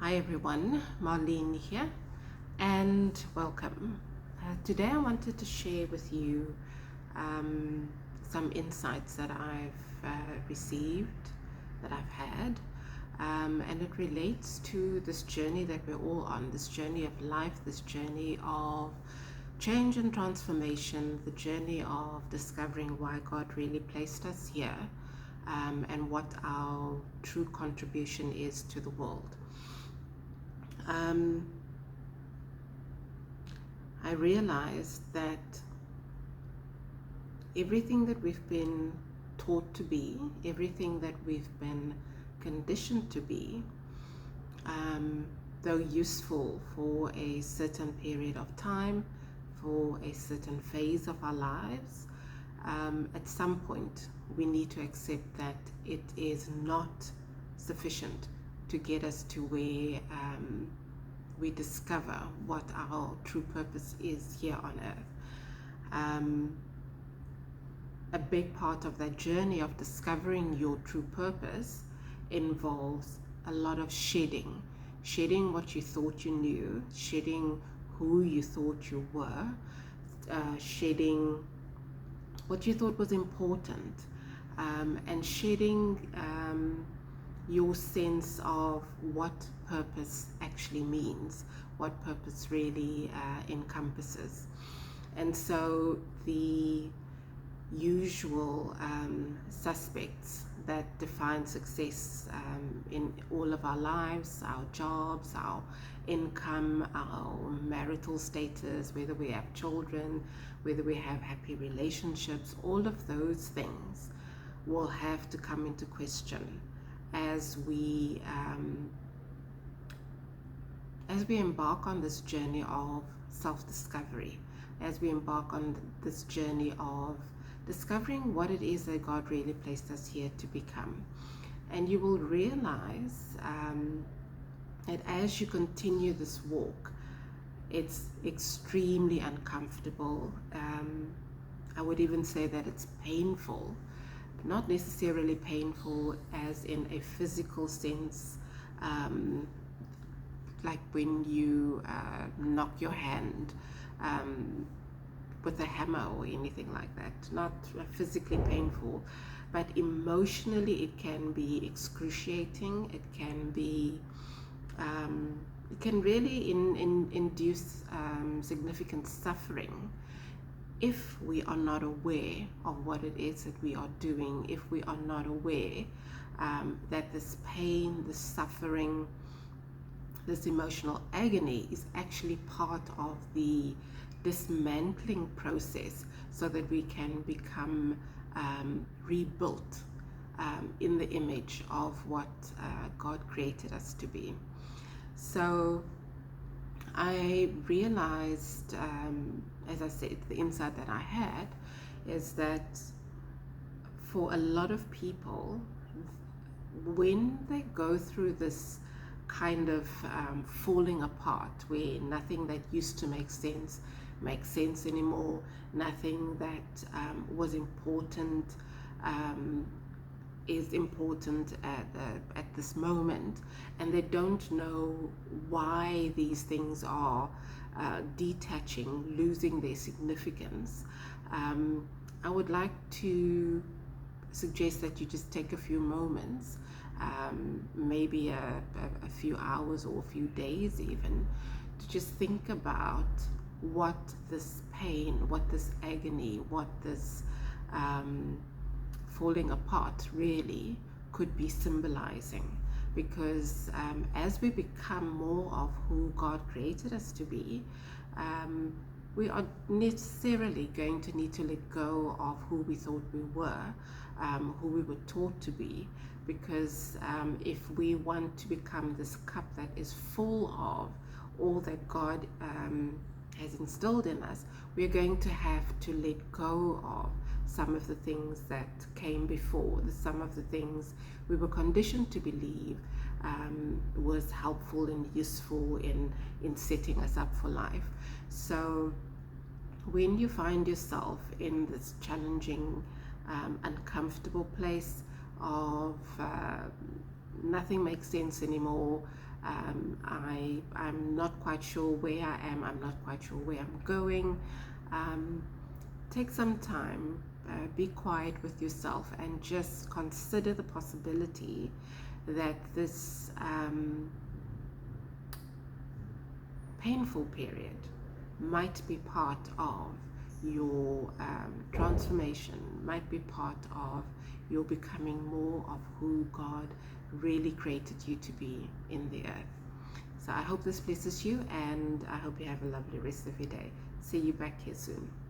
Hi everyone, Marlene here and welcome. Today I wanted to share with you some insights that I've received, that I've had, and it relates to this journey that we're all on, this journey of life, this journey of change and transformation, the journey of discovering why God really placed us here, and what our true contribution is to the world. Um, I realized that everything that we've been taught to be, everything that we've been conditioned to be, though useful for a certain period of time, for a certain phase of our lives, at some point we need to accept that it is not sufficient to get us to where we discover what our true purpose is here on earth. A big part of that journey of discovering your true purpose involves a lot of shedding what you thought you knew, shedding who you thought you were, shedding what you thought was important, and shedding your sense of what purpose actually means, what purpose really encompasses. And so the usual suspects that define success in all of our lives, our jobs, our income, our marital status, whether we have children, whether we have happy relationships, all of those things will have to come into question as we embark on this journey of self-discovery, as we embark on this journey of discovering what it is that God really placed us here to become. And you will realize that as you continue this walk, it's extremely uncomfortable. I would even say that it's painful, not necessarily painful as in a physical sense, like when you knock your hand with a hammer or anything like that. Not physically painful, but emotionally it can be excruciating. It can be it can really induce significant suffering if we are not aware of what it is that we are doing, if we are not aware that this pain, this suffering, this emotional agony is actually part of the dismantling process so that we can become rebuilt in the image of what God created us to be. So I realized, as I said, the insight that I had is that for a lot of people, when they go through this kind of falling apart, where nothing that used to make sense makes sense anymore, nothing that was important is important at this moment, and they don't know why these things are detaching, losing their significance, I would like to suggest that you just take a few moments, maybe a few hours or a few days even, to just think about what this pain, what this agony, what this falling apart really could be symbolizing. Because as we become more of who God created us to be, we are necessarily going to need to let go of who we thought we were, who we were taught to be. Because if we want to become this cup that is full of all that God has instilled in us, we're going to have to let go of some of the things that came before, some of the things we were conditioned to believe was helpful and useful in setting us up for life. So when you find yourself in this challenging, uncomfortable place of nothing makes sense anymore, I'm not quite sure where I am. I'm not quite sure where I'm going. Take some time, be quiet with yourself, and just consider the possibility that this painful period might be part of your transformation, might be part of your becoming more of who God really created you to be in the earth. So I hope this blesses you, and I hope you have a lovely rest of your day. See you back here soon.